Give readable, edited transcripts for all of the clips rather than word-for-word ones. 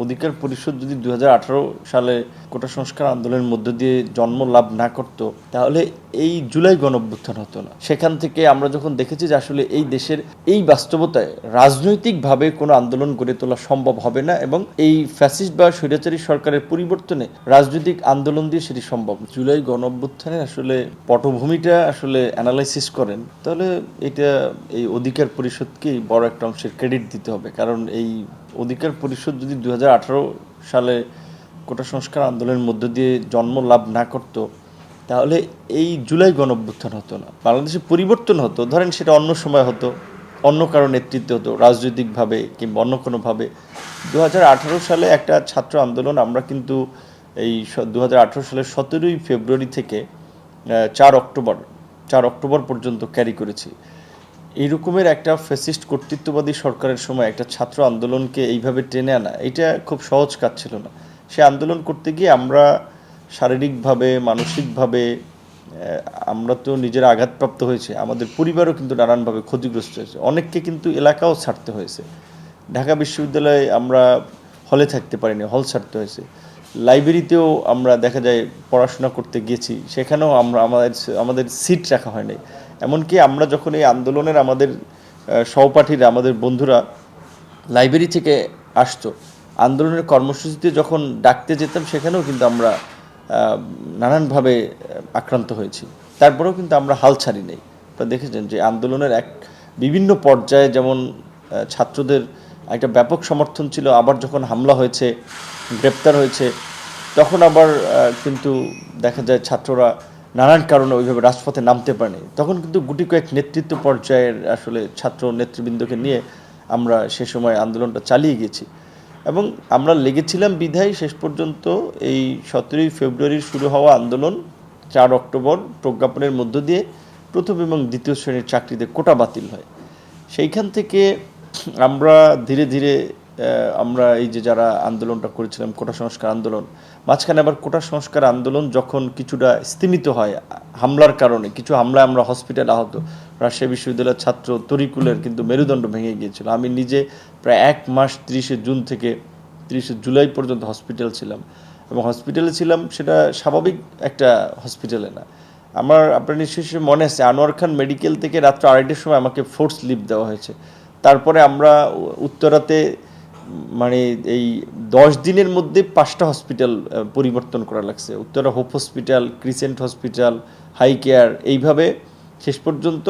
অধিকার পরিষদ যদি 2018 সালে কোটা সংস্কার আন্দোলনের মধ্য দিয়ে জন্ম লাভ না করত, তাহলে এই জুলাই গণঅভ্যুত্থান হতো না। সেখান থেকে আমরা যখন দেখেছি যে আসলে এই দেশের এই বাস্তবতায় রাজনৈতিকভাবে কোনো আন্দোলন গড়ে তোলা সম্ভব হবে না, এবং এই ফ্যাসিস্ট বা স্বৈরাচারী সরকারের পরিবর্তনে রাজনৈতিক আন্দোলন দিয়ে সেটি সম্ভব। জুলাই গণঅভ্যুত্থানের আসলে পটভূমিটা আসলে অ্যানালাইসিস করেন, তাহলে এটা এই অধিকার পরিষদকেই বড় একটা অংশের ক্রেডিট দিতে হবে। কারণ এই অধিকার পরিষদ যদি 2018 সালে কোটা সংস্কার আন্দোলনের মধ্য দিয়ে জন্ম লাভ না করত, তাহলে এই জুলাই গণঅভ্যুত্থান হতো না। বাংলাদেশে পরিবর্তন হতো, ধরেন সেটা অন্য সময় হতো, অন্য কারো নেতৃত্বে হতো, রাজনৈতিকভাবে কিংবা অন্য কোনোভাবে। 2018 সালে একটা ছাত্র আন্দোলন আমরা কিন্তু এই 2018 সালের 17ই ফেব্রুয়ারি থেকে 4 অক্টোবর পর্যন্ত ক্যারি করেছি। এই রকমের একটা ফ্যাসিস্ট কর্তৃত্ববাদী সরকারের সময় একটা ছাত্র আন্দোলনকে এইভাবে টেনে আনা, এটা খুব সহজ কাজ ছিল না। সে আন্দোলন করতে গিয়ে আমরা শারীরিকভাবে, মানসিকভাবে আমরা তো নিজেরা আঘাতপ্রাপ্ত হয়েছে, আমাদের পরিবারও কিন্তু নানানভাবে ক্ষতিগ্রস্ত হয়েছে, অনেককে কিন্তু এলাকাও ছাড়তে হয়েছে। ঢাকা বিশ্ববিদ্যালয়ে আমরা হলে থাকতে পারিনি, হল ছাড়তে হয়েছে। লাইব্রেরিতেও আমরা দেখা যায় পড়াশোনা করতে গিয়েছি, সেখানেও আমাদের সিট রাখা হয়নি। এমনকি আমরা যখন এই আন্দোলনের আমাদের সহপাঠীরা, আমাদের বন্ধুরা লাইব্রেরি থেকে আসতো, আন্দোলনের কর্মসূচিতে যখন ডাকতে যেতাম, সেখানেও কিন্তু আমরা নানানভাবে আক্রান্ত হয়েছি। তারপরেও কিন্তু আমরা হাল ছাড়ি নাই। আপনারা দেখেছেন যে আন্দোলনের বিভিন্ন পর্যায়ে যেমন ছাত্রদের একটা ব্যাপক সমর্থন ছিল, আবার যখন হামলা হয়েছে, গ্রেপ্তার হয়েছে, তখন আবার কিন্তু দেখা যায় ছাত্ররা নানান কারণে ওইভাবে রাজপথে নামতে পারেনি। তখন কিন্তু গুটি কয়েক নেতৃত্ব পর্যায়ের আসলে ছাত্র নেতৃবৃন্দকে নিয়ে আমরা সে সময় আন্দোলনটা চালিয়ে গেছি, এবং আমরা লেগেছিলাম বিধায় শেষ পর্যন্ত এই 17ই ফেব্রুয়ারির শুরু হওয়া আন্দোলন 4 অক্টোবর প্রজ্ঞাপনের মধ্য দিয়ে প্রথম এবং দ্বিতীয় শ্রেণীর চাকরিতে কোটা বাতিল হয়। সেইখান থেকে আমরা ধীরে ধীরে আমরা এই যে যারা আন্দোলনটা করেছিলাম, কোটা সংস্কার আন্দোলন, মাঝখানে আবার কোটা সংস্কার আন্দোলন যখন কিছুটা স্তিমিত হয় হামলার কারণে, কিছু হামলায় আমরা হসপিটালে আহত, রাজশাহী বিশ্ববিদ্যালয়ের ছাত্র তরিকুলের কিন্তু মেরুদণ্ড ভেঙে গিয়েছিল। আমি নিজে প্রায় 1 মাস 30শে জুন থেকে 30শে জুলাই পর্যন্ত হসপিটাল ছিলাম, এবং হসপিটালে ছিলাম সেটা স্বাভাবিক একটা হসপিটালে না। আপনার নিশ্চয়ই মনে আছে, আনোয়ার খান মেডিকেল থেকে রাত্র 2:30টার সময় আমাকে ফোর্স লিভ দেওয়া হয়েছে। তারপরে আমরা উত্তরাতে মানে এই 10 দিনের মধ্যে 5টা হসপিটাল পরিবর্তন করা লাগছে। Uttara hope hospital, crescent hospital, high care, এইভাবে শেষ পর্যন্ত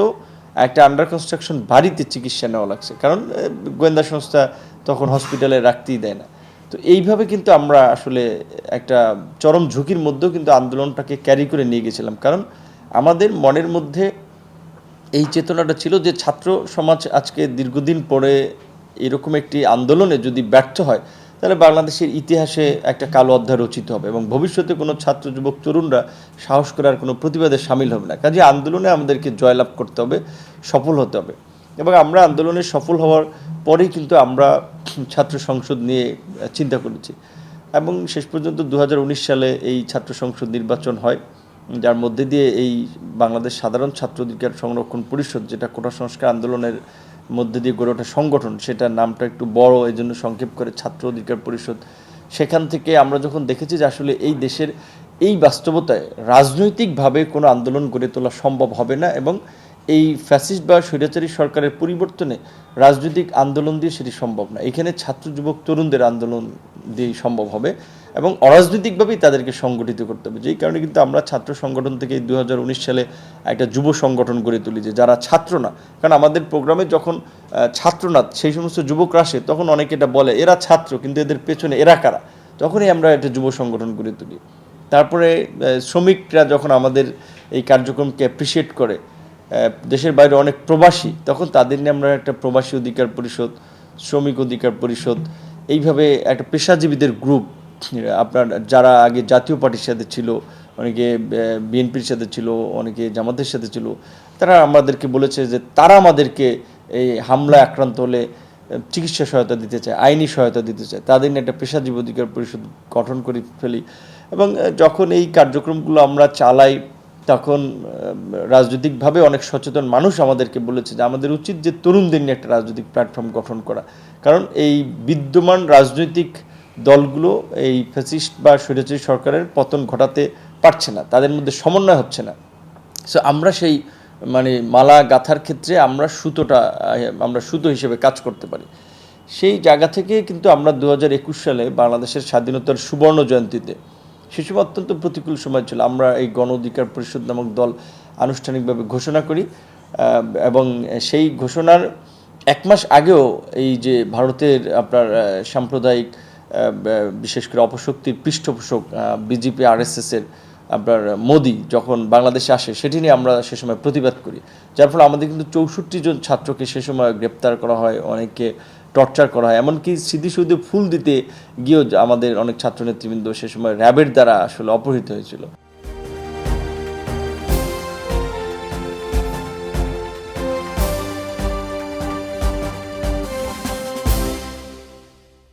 একটা আন্ডার কনস্ট্রাকশন বাড়িতে চিকিৎসা নেওয়া লাগছে, কারণ গোয়েন্দা সংস্থা তখন হসপিটালে রাখতেই দেয় না। তো এইভাবে কিন্তু আমরা আসলে একটা চরম ঝুঁকির মধ্যেও কিন্তু আন্দোলনটাকে ক্যারি করে নিয়ে গেছিলাম, কারণ আমাদের মনের মধ্যে এই চেতনাটা ছিল যে ছাত্র সমাজ আজকে দীর্ঘদিন পরে এরকম একটি আন্দোলনে যদি ব্যর্থ হয়, তাহলে বাংলাদেশের ইতিহাসে একটা কালো অধ্যায় রচিত হবে, এবং ভবিষ্যতে কোনো ছাত্র যুবক তরুণরা সাহস করে আর কোনো প্রতিবাদে সামিল হবে না। কাজে আন্দোলনে আমাদেরকে জয়লাভ করতে হবে, সফল হতে হবে, এবং আমরা আন্দোলনে সফল হওয়ার পরেই কিন্তু আমরা ছাত্র সংসদ নিয়ে চিন্তা করেছি, এবং শেষ পর্যন্ত 2019 সালে এই ছাত্র সংসদ নির্বাচন হয়, যার মধ্যে দিয়ে এই বাংলাদেশ সাধারণ ছাত্র অধিকার সংরক্ষণ পরিষদ, যেটা কোটা সংস্কার আন্দোলনের মধ্যে দিয়ে গড়ে ওঠা সংগঠন, সেটার নামটা একটু বড়, এই জন্য সংক্ষেপ করে ছাত্র অধিকার পরিষদ। সেখান থেকে আমরা যখন দেখেছি যে আসলে এই দেশের এই বাস্তবতায় রাজনৈতিকভাবে কোনো আন্দোলন গড়ে তোলা সম্ভব হবে না, এবং এই ফ্যাসিস্ট বা স্বৈরাচারী সরকারের পরিবর্তনে রাজনৈতিক আন্দোলন দিয়ে সেটি সম্ভব না। এখানে ছাত্র যুবক তরুণদের আন্দোলন দিয়ে সম্ভব হবে, এবং অরাজনৈতিকভাবেই তাদেরকে সংগঠিত করতে হবে। যেই কারণে কিন্তু আমরা ছাত্র সংগঠন থেকে 2019 সালে একটা যুব সংগঠন গড়ে তুলি, যে যারা ছাত্র না, কারণ আমাদের প্রোগ্রামে যখন ছাত্র না সেই সমস্ত যুবকরা আসে, তখন অনেকে এটা বলে এরা ছাত্র, কিন্তু এদের পেছনে এরা কারা, তখনই আমরা একটা যুব সংগঠন গড়ে তুলি। তারপরে শ্রমিকরা যখন আমাদের এই কার্যক্রমকে অ্যাপ্রিসিয়েট করে, দেশের বাইরে অনেক প্রবাসী, তখন তাদের নিয়ে আমরা একটা প্রবাসী অধিকার পরিষদ, শ্রমিক অধিকার পরিষদ, এইভাবে একটা পেশাজীবীদের গ্রুপ, আপনার যারা আগে জাতীয় পার্টির সাথে ছিল, অনেকে বিএনপির সাথে ছিল, অনেকে জামাতের সাথে ছিল, তারা আমাদেরকে বলেছে যে তারা আমাদেরকে এই হামলায় আক্রান্ত হলে চিকিৎসা সহায়তা দিতে চায়, আইনি সহায়তা দিতে চায়। তাদের নিয়ে একটা পেশাজীবী অধিকার পরিষদ গঠন করে ফেলি, এবং যখন এই কার্যক্রমগুলো আমরা চালাই, তখন রাজনৈতিকভাবে অনেক সচেতন মানুষ আমাদেরকে বলেছে যে আমাদের উচিত যে তরুণদের নিয়ে একটা রাজনৈতিক প্ল্যাটফর্ম গঠন করা, কারণ এই বিদ্যমান রাজনৈতিক দলগুলো এই ফ্যাসিস্ট বা স্বৈরাচারী সরকারের পতন ঘটাতে পারছে না, তাদের মধ্যে সমন্বয় হচ্ছে না। সো আমরা সেই মানে মালা গাঁথার ক্ষেত্রে আমরা সুতো হিসেবে কাজ করতে পারি। সেই জায়গা থেকে কিন্তু আমরা 2021 সালে বাংলাদেশের স্বাধীনতার সুবর্ণ জয়ন্তীতে, সে সময় অত্যন্ত প্রতিকূল সময় ছিল, আমরা এই গণ অধিকার পরিষদ নামক দল আনুষ্ঠানিকভাবে ঘোষণা করি এবং সেই ঘোষণার 1 মাস আগেও এই যে ভারতের আপনার সাম্প্রদায়িক বিশেষ করে অপশক্তির পৃষ্ঠপোষক বিজেপি আরএসএসের আপনার মোদি যখন বাংলাদেশে আসে, সেটি নিয়ে আমরা সে সময় প্রতিবাদ করি, যার ফলে আমাদের কিন্তু 64 জন ছাত্রকে সে সময় গ্রেপ্তার করা হয়, অনেককে টর্চার করা হয়, এমনকি স্মৃতিসৌধে ফুল দিতে গিয়েও আমাদের অনেক ছাত্র নেতৃবৃন্দ সে সময় র্যাবের দ্বারা আসলে অপহৃত হয়েছিল।